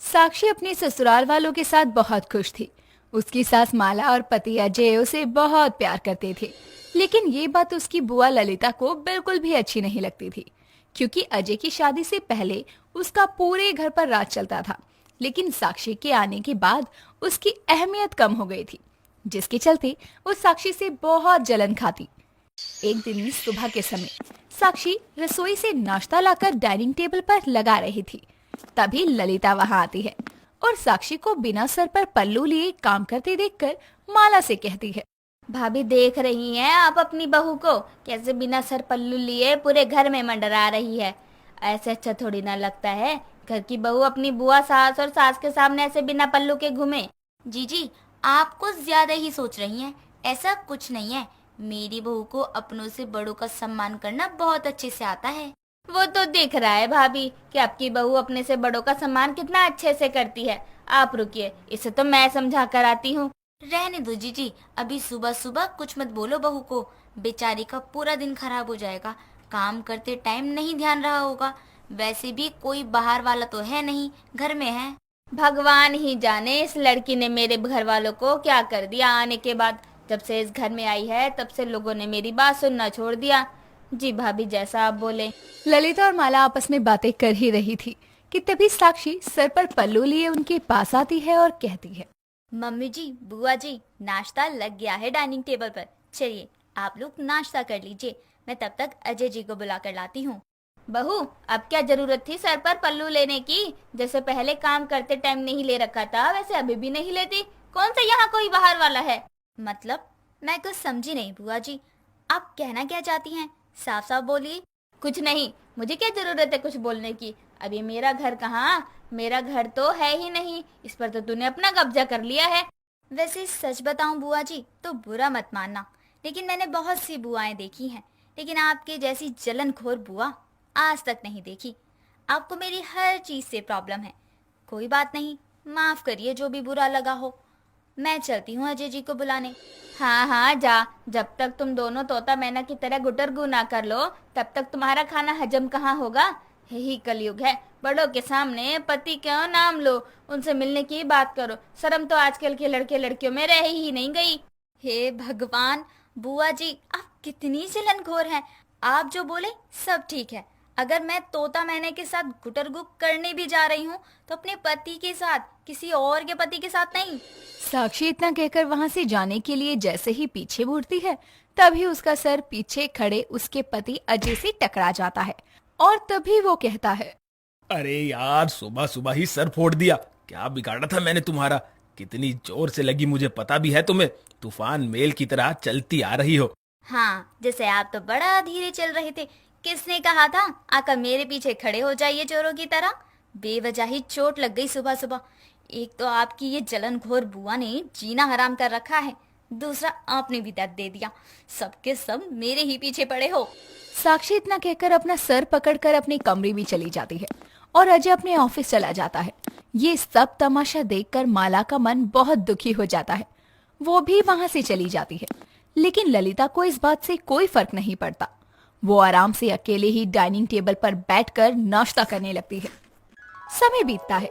साक्षी अपने ससुराल वालों के साथ बहुत खुश थी। उसकी सास माला और पति अजय उसे बहुत प्यार करते थे। लेकिन ये बात उसकी बुआ ललिता को बिल्कुल भी अच्छी नहीं लगती थी, क्योंकि अजय की शादी से पहले उसका पूरे घर पर राज चलता था। लेकिन साक्षी के आने के बाद उसकी अहमियत कम हो गई थी, जिसके चलते वो साक्षी से बहुत जलन खाती। एक दिन सुबह के समय साक्षी रसोई से नाश्ता लाकर डाइनिंग टेबल पर लगा रही थी। तभी ललिता वहां आती है और साक्षी को बिना सर पर पल्लू लिए काम करते देखकर माला से कहती है, भाभी देख रही हैं आप अपनी बहू को कैसे बिना सर पल्लू लिए पूरे घर में मंडरा रही है। ऐसे अच्छा थोड़ी ना लगता है घर की बहू अपनी बुआ सास और सास के सामने ऐसे बिना पल्लू के घूमे। जीजी, आप कुछ ज्यादा ही सोच रही हैं। ऐसा कुछ नहीं है। मेरी बहू को अपनों से बड़ों का सम्मान करना बहुत अच्छे से आता है। वो तो दिख रहा है भाभी कि आपकी बहू अपने से बड़ों का सम्मान कितना अच्छे से करती है। आप रुकिए, इसे तो मैं समझा कर आती हूँ। रहने दो जीजी, अभी सुबह सुबह कुछ मत बोलो बहू को। बेचारी का पूरा दिन खराब हो जाएगा। काम करते टाइम नहीं ध्यान रहा होगा। वैसे भी कोई बाहर वाला तो है नहीं, घर में है। भगवान ही जाने इस लड़की ने मेरे घर वालों को क्या कर दिया। आने के बाद जब से इस घर में आई है तब से लोगों ने मेरी बात सुनना छोड़ दिया। जी भाभी, जैसा आप बोले। ललिता और माला आपस में बातें कर ही रही थी कि तभी साक्षी सर पर पल्लू लिए उनके पास आती है और कहती है, मम्मी जी, बुआ जी, नाश्ता लग गया है डाइनिंग टेबल पर। चलिए आप लोग नाश्ता कर लीजिए, मैं तब तक अजय जी को बुला कर लाती हूँ। बहू, अब क्या जरूरत थी सर पर पल्लू लेने की? जैसे पहले काम करते टाइम नहीं ले रखा था वैसे अभी भी नहीं लेती। कौन सा यहाँ कोई बाहर वाला है? मतलब मैं कुछ समझी नहीं बुआ जी, आप कहना क्या चाहती हैं? साफ साफ बोलिए। कुछ नहीं, मुझे क्या जरूरत है कुछ बोलने की। अब ये मेरा घर कहाँ? मेरा घर तो है ही नहीं, इस पर तो तूने अपना कब्जा कर लिया है। वैसे सच बताऊं बुआ जी तो बुरा मत मानना, लेकिन मैंने बहुत सी बुआएं देखी हैं, लेकिन आपके जैसी जलनखोर बुआ आज तक नहीं देखी। आपको मेरी हर चीज से प्रॉब्लम है। कोई बात नहीं, माफ करिए जो भी बुरा लगा हो। मैं चलती हूँ अजय जी को बुलाने। हाँ हाँ जा, जब तक तुम दोनों तोता मैना की तरह गुटरगू ना कर लो तब तक तुम्हारा खाना हजम कहाँ होगा। यही कलयुग है, बड़ों के सामने पति क्यों नाम लो, उनसे मिलने की बात करो। शर्म तो आजकल के लड़के लड़कियों में रह ही नहीं गई। हे भगवान, बुआ जी आप कितनी जलनखोर हैं। आप जो बोले सब ठीक है। अगर मैं तोता मैने के साथ गुटरगु करने भी जा रही हूँ तो अपने पति के साथ, किसी और के पति के साथ नहीं। साक्षी इतना कहकर वहां से जाने के लिए जैसे ही पीछे मुड़ती है, तभी उसका सर पीछे खड़े उसके पति अजय से टकरा जाता है और तभी वो कहता है, अरे यार, सुबह सुबह ही सर फोड़ दिया। क्या बिगाड़ा था मैंने तुम्हारा? कितनी जोर से लगी मुझे पता भी है तुम्हें। तूफान मेल की तरह चलती आ रही हो। हाँ, जैसे आप तो बड़ा धीरे चल रहे थे। किसने कहा था आकर मेरे पीछे खड़े हो जाइए चोरों की तरह? बेवजह ही चोट लग गई सुबह सुबह। एक तो आपकी ये जलनखोर बुआ ने जीना हराम कर रखा है, दूसरा आपने भी दर्द दे दिया। सबके सब मेरे ही पीछे पड़े हो। साक्षी इतना कहकर अपना सर पकड़कर अपने कमरे में चली जाती है और अजय अपने ऑफिस चला जाता है। ये सब तमाशा देखकर माला का मन बहुत दुखी हो जाता है। वो भी वहां से चली जाती है, लेकिन ललिता को इस बात से कोई फर्क नहीं पड़ता। वो आराम से अकेले ही डाइनिंग टेबल पर बैठकर नाश्ता करने लगती है। समय बीतता है।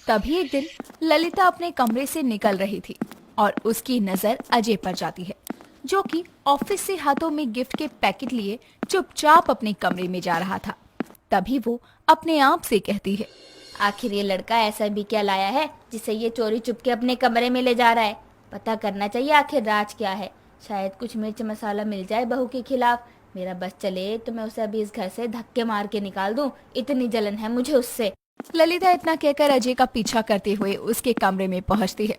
तभी एक दिन ललिता अपने कमरे से निकल रही थी और उसकी नजर अजय पर जाती है, जो कि ऑफिस से हाथों में गिफ्ट के पैकेट लिए चुपचाप अपने कमरे में जा रहा था। तभी वो अपने आप से कहती है, आखिर ये लड़का ऐसा भी क्या लाया है जिसे ये चोरी चुपके अपने कमरे में ले जा रहा है? पता करना चाहिए आखिर राज क्या है। शायद कुछ मिर्च मसाला मिल जाए बहू के खिलाफ। मेरा बस चले तो मैं उसे अभी इस घर से धक्के मार के निकाल दूं। इतनी जलन है मुझे उससे। ललिता इतना कहकर अजय का पीछा करते हुए उसके कमरे में पहुंचती है,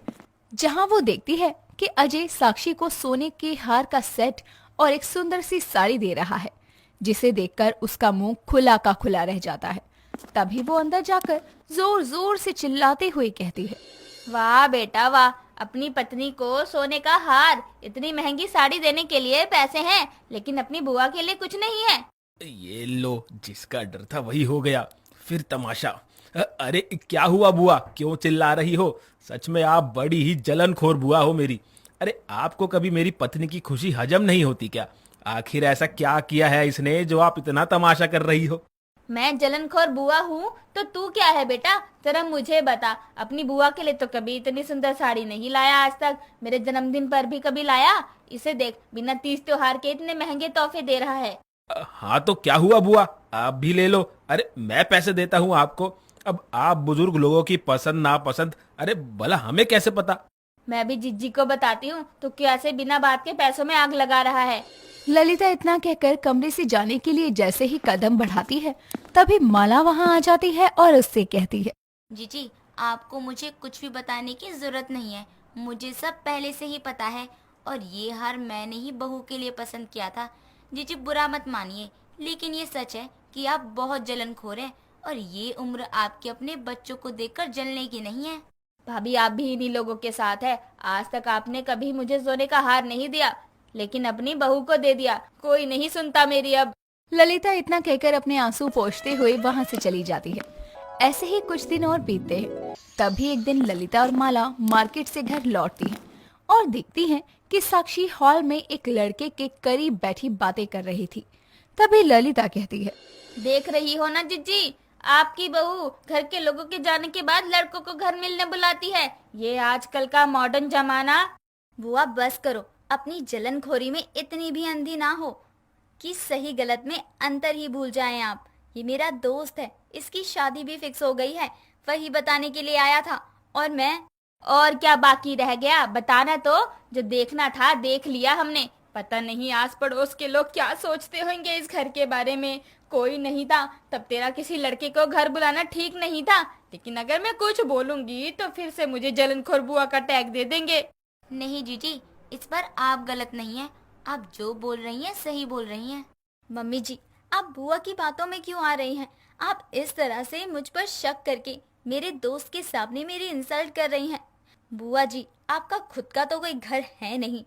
जहां वो देखती है कि अजय साक्षी को सोने के हार का सेट और एक सुंदर सी साड़ी दे रहा है, जिसे देखकर उसका मुंह खुला का खुला रह जाता है। तभी वो अंदर जाकर जोर जोर से चिल्लाते हुए कहती है, वाह बेटा वाह, अपनी पत्नी को सोने का हार, इतनी महंगी साड़ी देने के लिए पैसे हैं, लेकिन अपनी बुआ के लिए कुछ नहीं है। ये लो, जिसका डर था वही हो गया। फिर तमाशा। अरे क्या हुआ बुआ, क्यों चिल्ला रही हो? सच में आप बड़ी ही जलनखोर बुआ हो मेरी। अरे आपको कभी मेरी पत्नी की खुशी हजम नहीं होती क्या? आखिर ऐसा क्या किया है इसने जो आप इतना तमाशा कर रही हो? मैं जलनखोर बुआ हूँ तो तू क्या है बेटा? जरा मुझे बता। अपनी बुआ के लिए तो कभी इतनी सुंदर साड़ी नहीं लाया आज तक। मेरे जन्मदिन पर भी कभी लाया? इसे देख, बिना तीज त्योहार के इतने महंगे तोहफे दे रहा है। हाँ तो क्या हुआ बुआ, आप भी ले लो। अरे मैं पैसे देता हूँ आपको। अब आप बुजुर्ग लोगों की पसंद नापसंद, अरे भला हमें कैसे पता। मैं भी जिज्जी को बताती हूँ तो कैसे बिना बात के पैसों में आग लगा रहा है। ललिता इतना कहकर कमरे से जाने के लिए जैसे ही कदम बढ़ाती है, तभी माला वहां आ जाती है और उससे कहती है, जीजी, आपको मुझे कुछ भी बताने की जरूरत नहीं है। मुझे सब पहले से ही पता है और ये हार मैंने ही बहू के लिए पसंद किया था। जीजी बुरा मत मानिए, लेकिन ये सच है कि आप बहुत जलनखोर हैं और ये उम्र आपके अपने बच्चों को देखकर जलने की नहीं है। भाभी, आप भी इन्हीं लोगों के साथ है। आज तक आपने कभी मुझे सोने का हार नहीं दिया, लेकिन अपनी बहू को दे दिया। कोई नहीं सुनता मेरी अब। ललिता इतना कहकर अपने आंसू पोंछते हुए वहां से चली जाती है। ऐसे ही कुछ दिन और बीतते हैं। तभी एक दिन ललिता और माला मार्केट से घर लौटती हैं और देखती हैं कि साक्षी हॉल में एक लड़के के करीब बैठी बातें कर रही थी। तभी ललिता कहती है, देख रही हो ना जिज्जी, आपकी बहू घर के लोगों के जाने के बाद लड़कों को घर मिलने बुलाती है। ये आजकल का मॉडर्न जमाना। बुआ बस करो, अपनी जलनखोरी में इतनी भी अंधी ना हो कि सही गलत में अंतर ही भूल जाएं आप। ये मेरा दोस्त है, इसकी शादी भी फिक्स हो गई है, वही बताने के लिए आया था। और मैं और क्या बाकी रह गया? बताना तो। जो देखना था देख लिया हमने। पता नहीं आस पड़ोस के लोग क्या सोचते होंगे इस घर के बारे में। कोई नहीं था तब तेरा किसी लड़के को घर बुलाना ठीक नहीं था, लेकिन अगर मैं कुछ बोलूंगी तो फिर से मुझे जलनखोर बुआ का टैग दे देंगे। नहीं जीजी, इस पर आप गलत नहीं हैं। आप जो बोल रही हैं सही बोल रही हैं। मम्मी जी, आप बुआ की बातों में क्यों आ रही हैं? आप इस तरह से मुझ पर शक करके मेरे दोस्त के सामने मेरी इंसल्ट कर रही हैं। बुआ जी, आपका खुद का तो कोई घर है नहीं।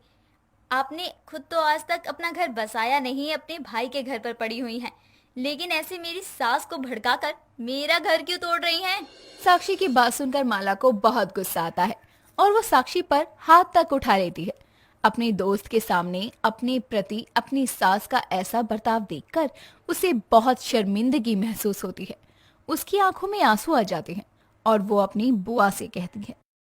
आपने खुद तो आज तक अपना घर बसाया नहीं, अपने भाई के घर पर पड़ी हुई हैं। लेकिन ऐसे मेरी सास को भड़काकर मेरा घर क्यों तोड़ रही हैं? साक्षी की बात सुनकर माला को बहुत गुस्सा आता है और वो साक्षी पर हाथ तक उठा लेती है। अपने दोस्त के सामने अपने प्रति अपनी सास का ऐसा बर्ताव देखकर उसे बहुत शर्मिंदगी महसूस होती है। उसकी आंखों में आंसू आ जाते हैं और वो अपनी बुआ से कहती है,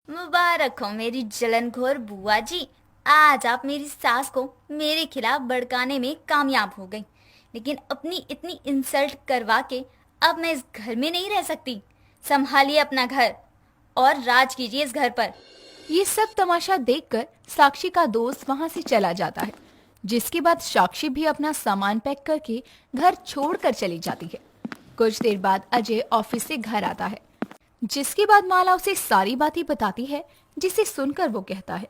मुबारक हो मेरी जलनखोर बुआ जी, आज आप मेरी सास को मेरे खिलाफ भड़काने में कामयाब हो गई। लेकिन अपनी इतनी इंसल्ट करवा के अब मैं इस घर में नहीं रह सकती। संभालिए अपना घर और राज कीजिए इस घर पर। ये सब तमाशा देखकर साक्षी का दोस्त वहां से चला जाता है, जिसके बाद साक्षी भी अपना सामान पैक करके घर छोड़कर चली जाती है। कुछ देर बाद अजय ऑफिस से घर आता है, जिसके बाद माला उसे सारी बातें बताती है, जिसे सुनकर वो कहता है,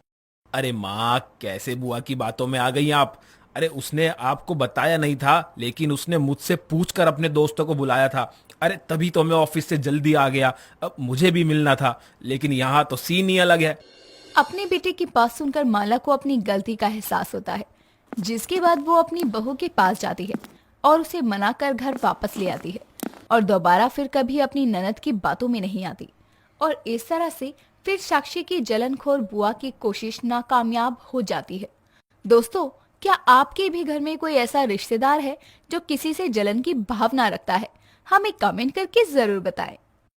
अरे माँ, कैसे बुआ की बातों में आ गई आप। अरे उसने आपको बताया नहीं था, लेकिन उसने मुझसे पूछकर अपने दोस्तों को बुलाया था। अरे तभी तो मैं ऑफिस से जल्दी आ गया। अब मुझे भी मिलना था, लेकिन यहाँ तो सीन ही अलग है। अपने बेटे की बात सुनकर माला को अपनी गलती का एहसास होता है, जिसके बाद वो अपनी बहू के पास जाती है और उसे मनाकर घर वापस ले आती है और दोबारा फिर कभी अपनी ननद की बातों में नहीं आती। और इस तरह से फिर साक्षी की जलनखोर बुआ की कोशिश नाकामयाब हो जाती है। दोस्तों, क्या आपके भी घर में कोई ऐसा रिश्तेदार है जो किसी से जलन की भावना रखता है? हमें कमेंट करके जरूर बताएं।